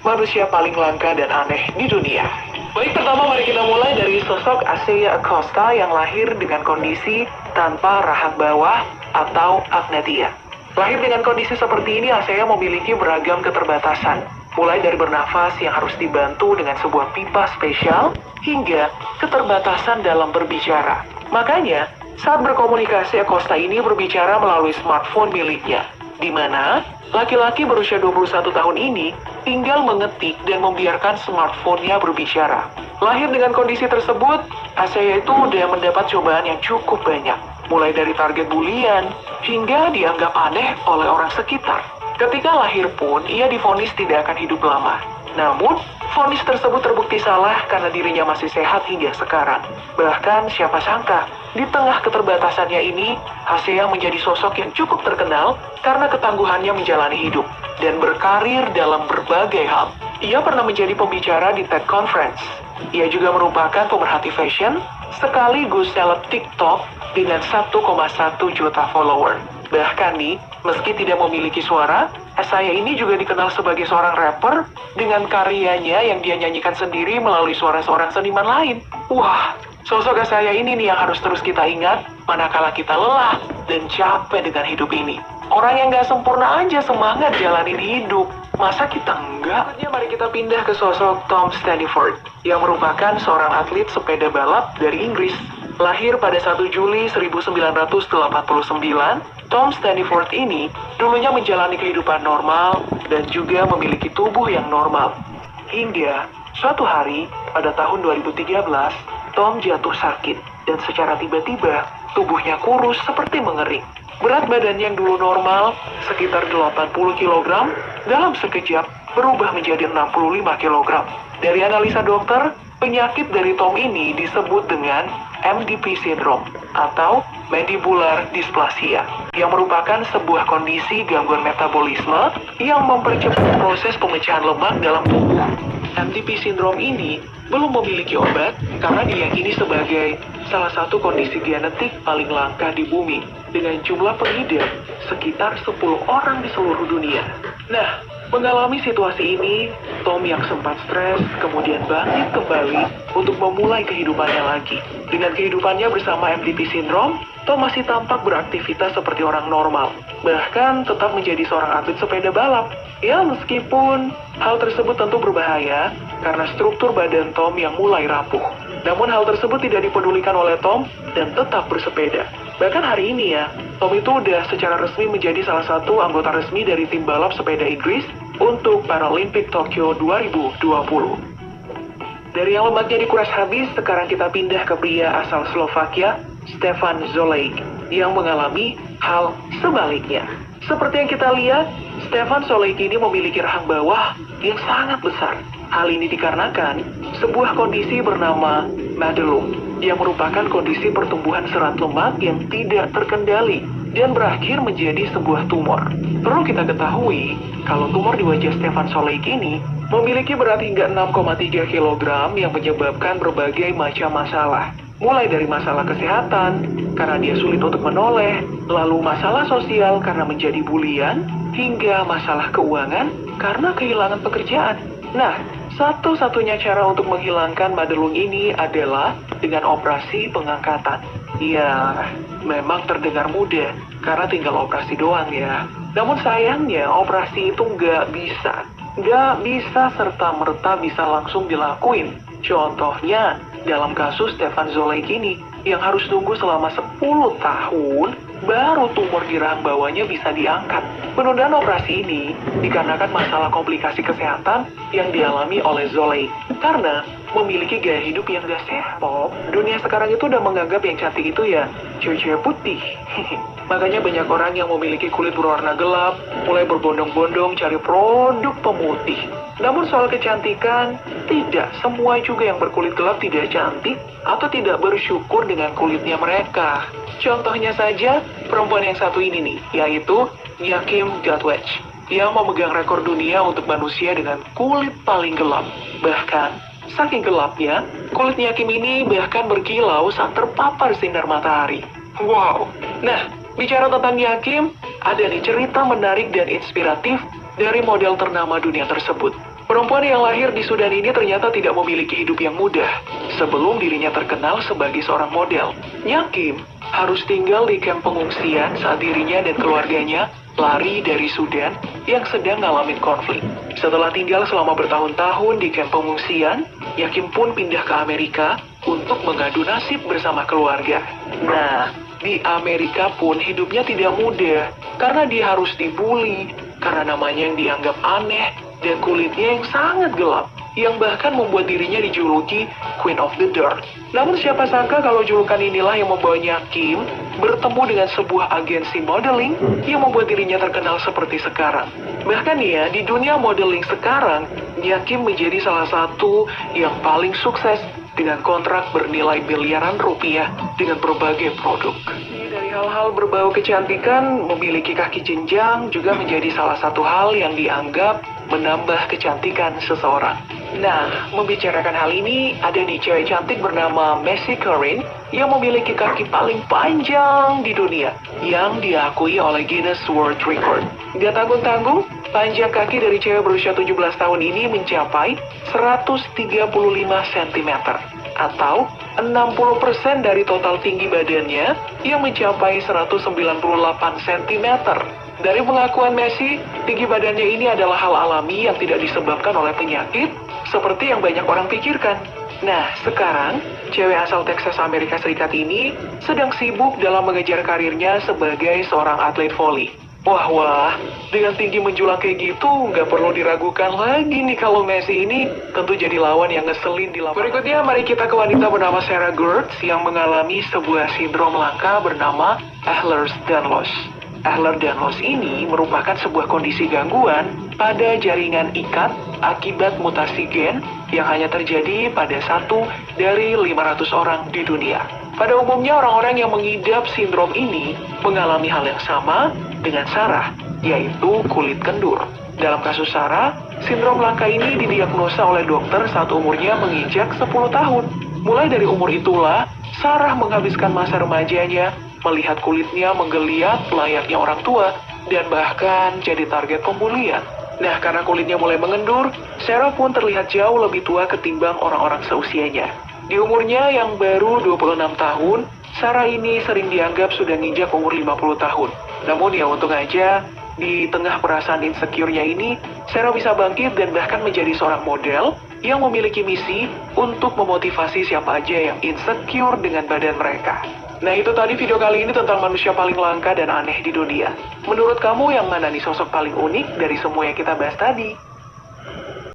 manusia paling langka dan aneh di dunia. Baik, pertama mari kita mulai dari sosok Asea Acosta yang lahir dengan kondisi tanpa rahang bawah atau apnetia. Lahir dengan kondisi seperti ini, Asea memiliki beragam keterbatasan, mulai dari bernafas yang harus dibantu dengan sebuah pipa spesial, hingga keterbatasan dalam berbicara. Makanya, saat berkomunikasi, Acosta ini berbicara melalui smartphone miliknya, di mana laki-laki berusia 21 tahun ini tinggal mengetik dan membiarkan smartphone-nya berbicara. Lahir dengan kondisi tersebut, Asea itu udah mendapat cobaan yang cukup banyak, mulai dari target bulian hingga dianggap aneh oleh orang sekitar. Ketika lahir pun, ia divonis tidak akan hidup lama. Namun, vonis tersebut terbukti salah karena dirinya masih sehat hingga sekarang. Bahkan, siapa sangka, di tengah keterbatasannya ini, Asea menjadi sosok yang cukup terkenal karena ketangguhannya menjalani hidup dan berkarir dalam berbagai hal. Ia pernah menjadi pembicara di TED Conference. Ia juga merupakan pemerhati fashion, sekaligus seleb TikTok dengan 1,1 juta follower. Bahkan nih, meski tidak memiliki suara, Asea ini juga dikenal sebagai seorang rapper dengan karyanya yang dia nyanyikan sendiri melalui suara seorang seniman lain. Wah, sosok Asea ini nih yang harus terus kita ingat manakala kita lelah dan capek dengan hidup ini. Orang yang gak sempurna aja semangat jalanin hidup. Masa kita enggak? Mari kita pindah ke sosok Tom Staniford, yang merupakan seorang atlet sepeda balap dari Inggris. Lahir pada 1 Juli 1989, Tom Staniford ini dulunya menjalani kehidupan normal dan juga memiliki tubuh yang normal. Hingga suatu hari pada tahun 2013, Tom jatuh sakit dan secara tiba-tiba tubuhnya kurus seperti mengering. Berat badannya yang dulu normal, sekitar 80 kg, dalam sekejap berubah menjadi 65 kg. Dari analisa dokter, penyakit dari Tom ini disebut dengan MDP syndrome atau mandibular dysplasia, yang merupakan sebuah kondisi gangguan metabolisme yang mempercepat proses pemecahan lemak dalam tubuh. MDP syndrome ini belum memiliki obat karena diyakini sebagai salah satu kondisi genetik paling langka di bumi dengan jumlah pengidap sekitar 10 orang di seluruh dunia. Nah, mengalami situasi ini, Tom yang sempat stres kemudian bangkit kembali untuk memulai kehidupannya lagi. Dengan kehidupannya bersama MDP syndrome, Tom masih tampak beraktivitas seperti orang normal, bahkan tetap menjadi seorang atlet sepeda balap. Ya, meskipun hal tersebut tentu berbahaya karena struktur badan Tom yang mulai rapuh. Namun hal tersebut tidak dipedulikan oleh Tom dan tetap bersepeda. Bahkan hari ini ya, Tom itu udah secara resmi menjadi salah satu anggota resmi dari tim balap sepeda Inggris untuk Paralympic Tokyo 2020. Dari yang lemaknya dikuras habis, sekarang kita pindah ke pria asal Slovakia, Stefan Zolejk, yang mengalami hal sebaliknya. Seperti yang kita lihat, Stefan Zolejk ini memiliki rahang bawah yang sangat besar. Hal ini dikarenakan sebuah kondisi bernama Madelung, yang merupakan kondisi pertumbuhan serat lemak yang tidak terkendali dan berakhir menjadi sebuah tumor. Perlu kita ketahui, kalau tumor di wajah Stefan Zolejk ini memiliki berat hingga 6,3 kg yang menyebabkan berbagai macam masalah. Mulai dari masalah kesehatan, karena dia sulit untuk menoleh, lalu masalah sosial karena menjadi bulian, hingga masalah keuangan karena kehilangan pekerjaan. Nah, satu-satunya cara untuk menghilangkan Madelung ini adalah dengan operasi pengangkatan. Ya, memang terdengar mudah, karena tinggal operasi doang ya. Namun sayangnya, operasi itu nggak bisa serta-merta bisa langsung dilakuin. Contohnya, dalam kasus Stefan Zolejk ini, yang harus tunggu selama 10 tahun, baru tumor di rahang bawahnya bisa diangkat. Penundaan operasi ini dikarenakan masalah komplikasi kesehatan yang dialami oleh Zolejk. Karena memiliki gaya hidup yang gak sehat. Dunia sekarang itu udah menganggap yang cantik itu ya cewek-cewek putih. Makanya banyak orang yang memiliki kulit berwarna gelap, mulai berbondong-bondong cari produk pemutih. Namun soal kecantikan, tidak semua juga yang berkulit gelap tidak cantik atau tidak bersyukur dengan kulitnya mereka. Contohnya saja, perempuan yang satu ini nih, yaitu Joachim Gatwech, yang memegang rekor dunia untuk manusia dengan kulit paling gelap. Bahkan, saking gelapnya, kulit Joachim ini bahkan berkilau saat terpapar sinar matahari. Wow! Nah, bicara tentang Joachim, ada nih cerita menarik dan inspiratif dari model ternama dunia tersebut. Perempuan yang lahir di Sudan ini ternyata tidak memiliki hidup yang mudah sebelum dirinya terkenal sebagai seorang model. Nya Kim harus tinggal di kamp pengungsian saat dirinya dan keluarganya lari dari Sudan yang sedang ngalamin konflik. Setelah tinggal selama bertahun-tahun di kamp pengungsian, Nya Kim pun pindah ke Amerika untuk mengadu nasib bersama keluarga. Nah, di Amerika pun hidupnya tidak mudah karena dia harus dibully karena namanya yang dianggap aneh dan kulitnya yang sangat gelap, yang bahkan membuat dirinya dijuluki Queen of the Dark. Namun siapa sangka kalau julukan inilah yang membawa Nya Kim bertemu dengan sebuah agensi modeling yang membuat dirinya terkenal seperti sekarang. Bahkan ya, di dunia modeling sekarang, Nya Kim menjadi salah satu yang paling sukses dengan kontrak bernilai miliaran rupiah dengan berbagai produk. Dari hal-hal berbau kecantikan, memiliki kaki jenjang juga menjadi salah satu hal yang dianggap menambah kecantikan seseorang. Nah, membicarakan hal ini, ada nih cewek cantik bernama Messi Corinne yang memiliki kaki paling panjang di dunia yang diakui oleh Guinness World Record. Gak tanggung-tanggung, panjang kaki dari cewek berusia 17 tahun ini mencapai 135 cm atau 60% dari total tinggi badannya yang mencapai 198 cm. Dari pengakuan Messi, tinggi badannya ini adalah hal alami yang tidak disebabkan oleh penyakit seperti yang banyak orang pikirkan. Nah, sekarang, cewek asal Texas, Amerika Serikat ini sedang sibuk dalam mengejar karirnya sebagai seorang atlet voli. Wah, dengan tinggi menjulang kayak gitu, nggak perlu diragukan lagi nih kalau Messi ini tentu jadi lawan yang ngeselin di lapangan. Berikutnya, mari kita ke wanita bernama Sarah Gertz yang mengalami sebuah sindrom langka bernama Ehlers-Danlos. Ehlers-Danlos ini merupakan sebuah kondisi gangguan pada jaringan ikat akibat mutasi gen yang hanya terjadi pada 1 dari 500 orang di dunia. Pada umumnya orang-orang yang mengidap sindrom ini mengalami hal yang sama dengan Sarah, yaitu kulit kendur. Dalam kasus Sarah, sindrom langka ini didiagnosa oleh dokter saat umurnya menginjak 10 tahun. Mulai dari umur itulah, Sarah menghabiskan masa remajanya melihat kulitnya menggeliat layaknya orang tua dan bahkan jadi target pembulian. Nah, karena kulitnya mulai mengendur, Sarah pun terlihat jauh lebih tua ketimbang orang-orang seusianya. Di umurnya yang baru 26 tahun, Sarah ini sering dianggap sudah nginjak umur 50 tahun. Namun ya untung aja, di tengah perasaan insecure-nya ini, Sarah bisa bangkit dan bahkan menjadi seorang model yang memiliki misi untuk memotivasi siapa aja yang insecure dengan badan mereka. Nah, itu tadi video kali ini tentang manusia paling langka dan aneh di dunia. Menurut kamu yang mana nih sosok paling unik dari semua yang kita bahas tadi?